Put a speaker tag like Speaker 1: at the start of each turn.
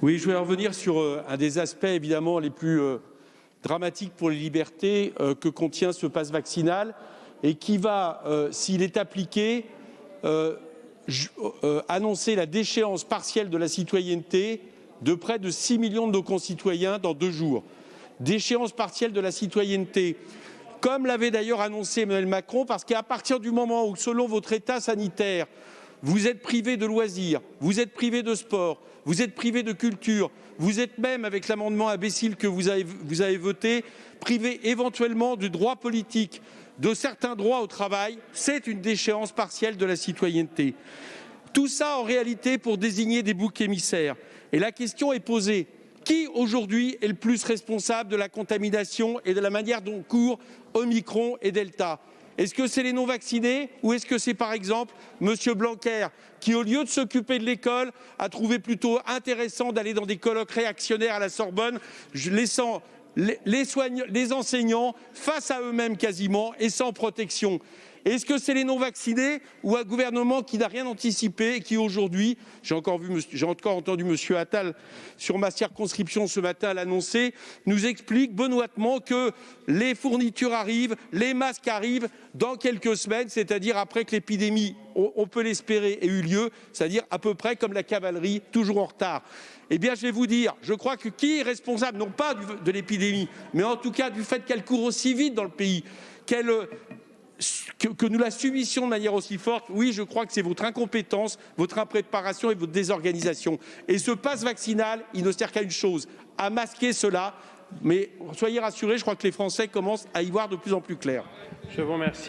Speaker 1: Oui, je voulais revenir sur un des aspects évidemment les plus dramatiques pour les libertés que contient ce passe vaccinal et qui va, s'il est appliqué, annoncer la déchéance partielle de la citoyenneté de près de 6 millions de nos concitoyens dans 2 jours. Déchéance partielle de la citoyenneté, comme l'avait d'ailleurs annoncé Emmanuel Macron, parce qu'à partir du moment où, selon votre état sanitaire, vous êtes privé de loisirs, vous êtes privé de sport, vous êtes privé de culture, vous êtes même, avec l'amendement imbécile que vous avez voté, privé éventuellement du droit politique, de certains droits au travail, c'est une déchéance partielle de la citoyenneté. Tout ça, en réalité, pour désigner des boucs émissaires. Et la question est posée. Qui, aujourd'hui, est le plus responsable de la contamination et de la manière dont courent Omicron et Delta ? Est-ce que c'est les non-vaccinés ou est-ce que c'est, par exemple, M. Blanquer qui, au lieu de s'occuper de l'école, a trouvé plutôt intéressant d'aller dans des colloques réactionnaires à la Sorbonne, laissant les enseignants face à eux-mêmes quasiment et sans protection? Est-ce que c'est les non-vaccinés ou un gouvernement qui n'a rien anticipé et qui aujourd'hui, j'ai encore entendu M. Attal sur ma circonscription ce matin l'annoncer, nous explique benoîtement que les fournitures arrivent, les masques arrivent dans quelques semaines, c'est-à-dire après que l'épidémie, on peut l'espérer, ait eu lieu, c'est-à-dire à peu près comme la cavalerie, toujours en retard. Eh bien, je vais vous dire, je crois que qui est responsable, non pas de l'épidémie, mais en tout cas du fait qu'elle court aussi vite dans le pays, que nous la subissions de manière aussi forte, oui, je crois que c'est votre incompétence, votre impréparation et votre désorganisation. Et ce passe vaccinal, il ne sert qu'à une chose, à masquer cela. Mais soyez rassurés, je crois que les Français commencent à y voir de plus en plus clair.
Speaker 2: Je vous remercie.